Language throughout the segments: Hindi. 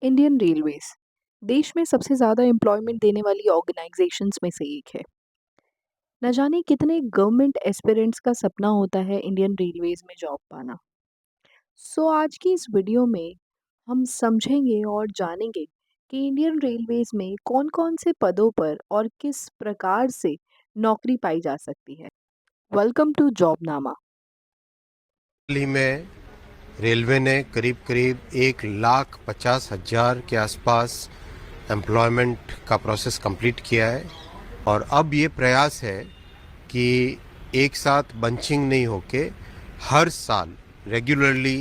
इंडियन रेलवेज देश में सबसे ज़्यादा एम्प्लॉयमेंट देने वाली ऑर्गेनाइजेशंस में से एक है। न जाने कितने गवर्नमेंट एस्पिरेंट्स का सपना होता है इंडियन रेलवेज में जॉब पाना। आज की इस वीडियो में हम समझेंगे और जानेंगे कि इंडियन रेलवेज में कौन-कौन से पदों पर और किस प्रकार से नौकरी पाई जा सकती है। Welcome to जॉबनामा। हाल ही में रेलवे ने करीब 1,50,000 के आसपास एम्प्लॉयमेंट का प्रोसेस कंप्लीट किया है और अब ये प्रयास है कि एक साथ बंचिंग नहीं होके हर साल रेगुलरली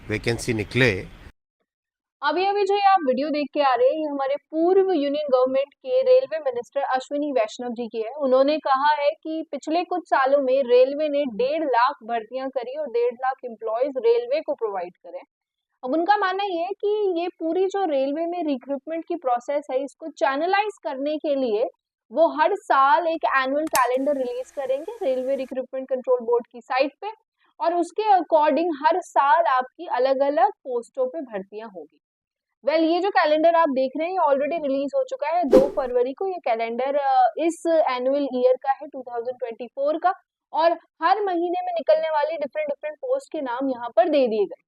वैकेंसी निकले। अभी अभी जो ये आप वीडियो देख के आ रहे हैं, ये हमारे पूर्व यूनियन गवर्नमेंट के रेलवे मिनिस्टर अश्विनी वैष्णव जी की है। उन्होंने कहा है कि पिछले कुछ सालों में रेलवे ने 1.5 लाख भर्तियां करी और 1.5 लाख एम्प्लॉयज रेलवे को प्रोवाइड करे। अब उनका मानना ये है कि ये पूरी जो रेलवे में रिक्रूटमेंट की प्रोसेस है, इसको चैनलाइज करने के लिए वो हर साल एक एनुअल कैलेंडर रिलीज करेंगे रेलवे रिक्रूटमेंट कंट्रोल बोर्ड की साइट पे, और उसके अकॉर्डिंग हर साल आपकी अलग अलग पोस्टों पे भर्तियां होगी। ये जो कैलेंडर आप देख रहे हैं ऑलरेडी रिलीज हो चुका है 2 फरवरी को। ये कैलेंडर इस एनुअल ईयर का है 2024 का, और हर महीने में निकलने वाली डिफरेंट डिफरेंट पोस्ट के नाम यहाँ पर दे दिए गए।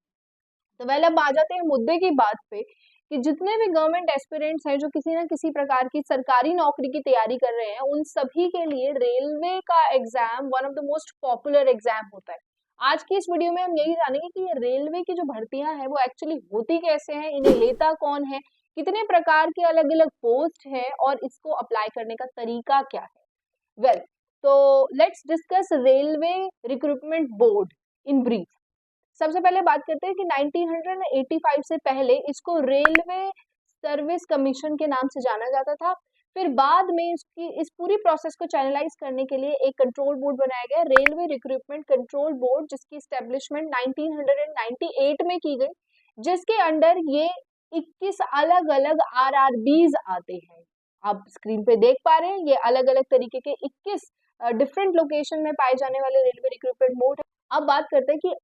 तो अब आ जाते हैं मुद्दे की बात पे कि जितने भी गवर्नमेंट एस्पिरेंट्स हैं जो किसी ना किसी प्रकार की सरकारी नौकरी की तैयारी कर रहे हैं, उन सभी के लिए रेलवे का exam one of the most popular exam होता है। आज की इस वीडियो में हम यही जानेंगे कि ये रेलवे की जो भर्तियां हैं वो एक्चुअली होती कैसे हैं, इन्हें लेता कौन है, कितने प्रकार के अलग अलग पोस्ट है और इसको अप्लाई करने का तरीका क्या है। तो let's discuss railway recruitment board in brief. सबसे पहले बात करते हैं कि 1985 से पहले इसको रेलवे सर्विस कमीशन के नाम से जाना जाता था। फिर बाद में इस पूरी प्रोसेस को चैनलाइज करने के लिए एक कंट्रोल बोर्ड बनाया गया, रेलवे रिक्रूटमेंट कंट्रोल बोर्ड, जिसकी स्टैब्लिशमेंट 1998 में की गई, जिसके अंडर ये 21 अलग अलग आरआरबीज आते हैं। आप स्क्रीन पे देख पा रहे हैं, ये अलग अलग तरीके के 21 डिफरेंट लोकेशन में पाए जाने वाले रेलवे रिक्रूटमेंट बोर्ड है। अब बात करते हैं कि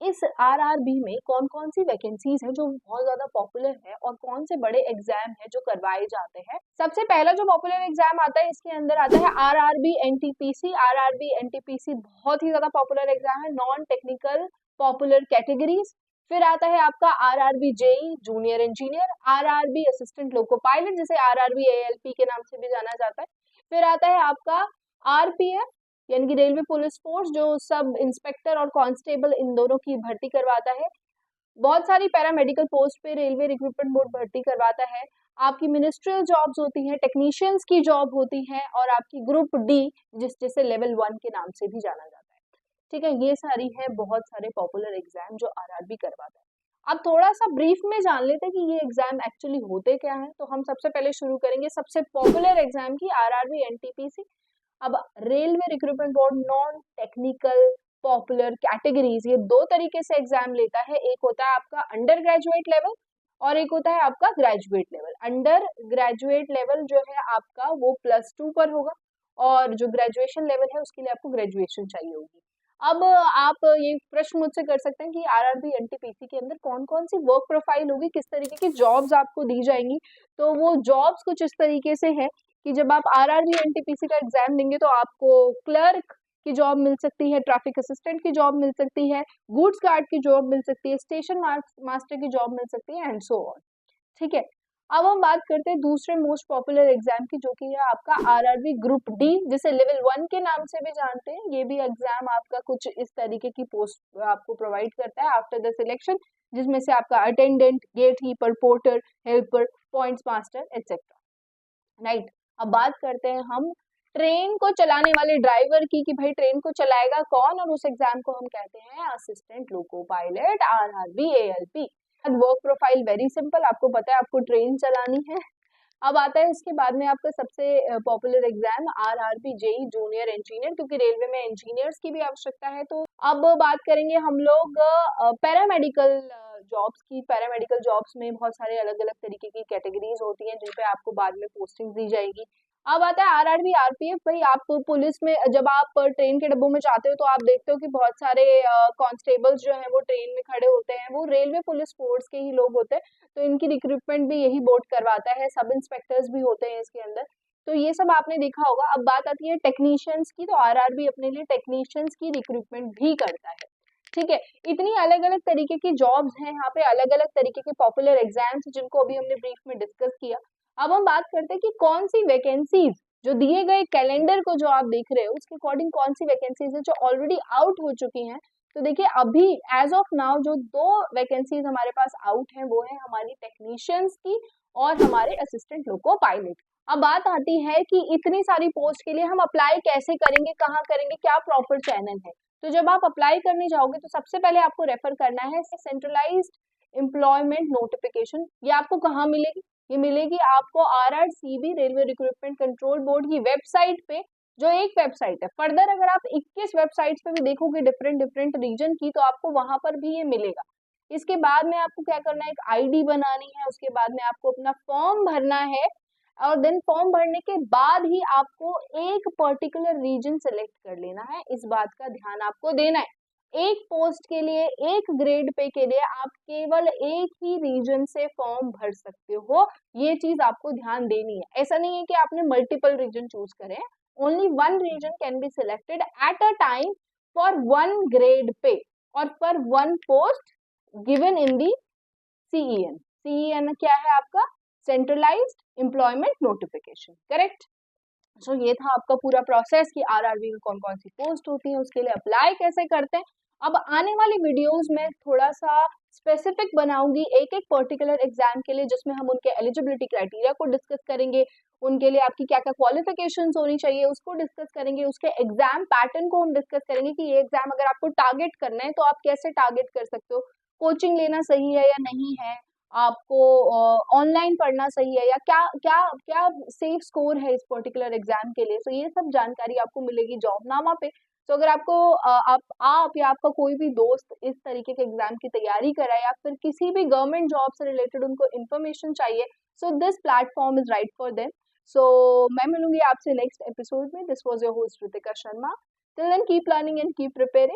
इस आरआरबी में कौन कौन सी वैकेंसीज हैं जो बहुत ज्यादा पॉपुलर है और कौन से बड़े एग्जाम हैं जो करवाए जाते हैं। सबसे पहला जो पॉपुलर एग्जाम आता है, इसके अंदर आता है आरआरबी एनटीपीसी। आरआरबी एनटीपीसी बहुत ही ज्यादा पॉपुलर एग्जाम है, नॉन टेक्निकल पॉपुलर कैटेगरीज। फिर आता है आपका RRB JE junior engineer, RRB assistant loco pilot, जिसे आरआरबी एएलपी के नाम से भी जाना जाता है। फिर आता है आपका आरपीएफ यानी कि रेलवे पुलिस फोर्स, जो सब इंस्पेक्टर और कांस्टेबल इन दोनों की भर्ती करवाता है। बहुत सारी पैरामेडिकल पोस्ट पे रेलवे रिक्रूटमेंट बोर्ड भर्ती करवाता है। आपकी मिनिस्ट्रियल जॉब्स होती हैं, टेक्नीशियंस की जॉब होती है, और आपकी ग्रुप डी जिसे लेवल 1 के नाम से भी जाना जाता है। ठीक है, ये सारी है बहुत सारे पॉपुलर एग्जाम जो आरआरबी करवाता है। अब थोड़ा सा ब्रीफ में जान लेते हैं कि ये एग्जाम एक्चुअली होते क्या है। तो हम सबसे पहले शुरू करेंगे सबसे पॉपुलर एग्जाम की, आरआरबी एनटीपीसी। अब railway recruitment board non technical popular categories, ये 2 तरीके से एग्जाम लेता है। एक होता है आपका अंडर ग्रेजुएट लेवल और एक होता है आपका graduate level. Under graduate level जो है आपका वो +2 पर होगा, और जो ग्रेजुएशन लेवल है उसके लिए आपको ग्रेजुएशन चाहिए होगी। अब आप ये प्रश्न मुझसे कर सकते हैं कि आरआरबी एनटीपीसी के अंदर कौन कौन सी वर्क प्रोफाइल होगी, किस तरीके की जॉब्स आपको दी जाएंगी। तो वो जॉब्स कुछ इस तरीके से है कि जब आप आरआरबी एनटीपीसी का एग्जाम देंगे तो आपको क्लर्क की जॉब मिल सकती है, ट्रैफिक असिस्टेंट की जॉब मिल सकती है, गुड्स गार्ड की जॉब मिल सकती है, स्टेशन मास्टर की जॉब मिल सकती है, एंड सो ऑन। ठीक है, अब हम बात करते हैं दूसरे मोस्ट पॉपुलर एग्जाम की, जो कि है आपका आरआरबी ग्रुप डी, जिसे लेवल 1 के नाम से भी जानते हैं। ये भी एग्जाम आपका कुछ इस तरीके की पोस्ट आपको प्रोवाइड करता है आफ्टर द सिलेक्शन, जिसमें से आपका attendant, gate keeper, porter, helper, points master etcetera. Right, अब बात करते हैं हम ट्रेन को चलाने वाले ड्राइवर की, कि भाई ट्रेन को चलाएगा कौन, और उस एग्जाम को हम कहते हैं assistant loco pilot, RRB ALP. Work profile very simple, आपको पता है आपको ट्रेन चलानी है। अब आता है इसके बाद में आपका सबसे popular exam RRB JE junior engineer, क्योंकि रेलवे में इंजीनियर्स की भी आवश्यकता है। तो अब बात करेंगे हम लोग पैरामेडिकल जॉब्स की। पैरामेडिकल जॉब्स में बहुत सारे अलग अलग तरीके की कैटेगरीज होती हैं जिन पे आपको बाद में पोस्टिंग दी जाएगी। अब आता है आरआरबी, आरपीएफ। भाई आप पुलिस में जब आप ट्रेन के डब्बों में जाते हो तो आप देखते हो कि बहुत सारे कांस्टेबल्स जो हैं वो ट्रेन में खड़े होते हैं, वो रेलवे पुलिस फोर्स के ही लोग होते हैं। तो इनकी रिक्रूटमेंट भी यही बोर्ड करवाता है, सब इंस्पेक्टर्स भी होते हैं इसके अंदर। तो ये सब आपने देखा होगा। अब बात आती है टेक्नीशियंस की, तो आरआरबी अपने लिए टेक्नीशियंस की रिक्रूटमेंट भी करता है। ठीक है, इतनी अलग अलग तरीके की जॉब्स हैं यहाँ पे, अलग अलग तरीके के पॉपुलर एग्जाम्स जिनको अभी हमने ब्रीफ में डिस्कस किया। अब हम बात करते हैं कि कौन सी वैकेंसीज जो दिए गए कैलेंडर को जो आप देख रहे हो उसके अकॉर्डिंग कौन सी वैकेंसीज है जो ऑलरेडी आउट हो चुकी हैं। तो देखिए अभी एज ऑफ नाउ जो दो वैकेंसीज हमारे पास आउट हैं वो है हमारी टेक्नीशियंस की और हमारे असिस्टेंट लोको पायलट। अब बात आती है कि इतनी सारी पोस्ट के लिए हम अप्लाई कैसे करेंगे, कहाँ करेंगे, क्या प्रॉपर चैनल है। तो जब आप अप्लाई करने जाओगे तो सबसे पहले आपको रेफर करना है सेंट्रलाइज्ड एम्प्लॉयमेंट नोटिफिकेशन। ये आपको कहाँ मिलेगी? ये मिलेगी आपको आरआरसीबी रेलवे रिक्रूटमेंट कंट्रोल बोर्ड की वेबसाइट पे, जो एक वेबसाइट है। फर्दर अगर आप 21 वेबसाइट्स पे भी देखोगे डिफरेंट डिफरेंट रीजन की, तो आपको वहां पर भी ये मिलेगा। इसके बाद में आपको क्या करना है, एक आईडी बनानी है, उसके बाद में आपको अपना फॉर्म भरना है, और देन फॉर्म भरने के बाद ही आपको एक पर्टिकुलर रीजन सेलेक्ट कर लेना है। इस बात का ध्यान आपको देना है। एक पोस्ट के लिए, एक ग्रेड पे के लिए आप केवल एक ही रीजन से फॉर्म भर सकते हो, ये चीज आपको ध्यान देनी है। ऐसा नहीं है कि आपने मल्टीपल रीजन चूज करें, only one reason can be selected at a time for one grade pay और for one post given in the CEN. CEN क्या है आपका? Centralised employment notification, correct. So ये था आपका पूरा प्रोसेस कि आरआरबी में कौन कौन सी पोस्ट होती है, उसके लिए अप्लाई कैसे करते हैं। अब आने वाली वीडियोस में थोड़ा सा स्पेसिफिक बनाऊंगी एक एक पर्टिकुलर एग्जाम के लिए, जिसमें हम उनके एलिजिबिलिटी क्राइटेरिया को डिस्कस करेंगे, उनके लिए आपकी क्या क्या क्वालिफिकेशंस होनी चाहिए उसको डिस्कस करेंगे, उसके एग्जाम पैटर्न को हम डिस्कस करेंगे कि ये एग्जाम अगर आपको टारगेट करना है तो आप कैसे टारगेट कर सकते हो, कोचिंग लेना सही है या नहीं है, आपको ऑनलाइन पढ़ना सही है, या क्या क्या क्या सेफ स्कोर है इस पर्टिकुलर एग्जाम के लिए। तो ये सब जानकारी आपको मिलेगी जॉबनामा पे। तो अगर आपको आप या आपका कोई भी दोस्त इस तरीके के एग्जाम की तैयारी कर रहा है या फिर किसी भी गवर्नमेंट जॉब से रिलेटेड उनको इन्फॉर्मेशन चाहिए, so this platform is right for them. So मैं मिलूंगी आपसे नेक्स्ट एपिसोड में। This was your host Ritika Sharma. Till then keep learning and keep preparing.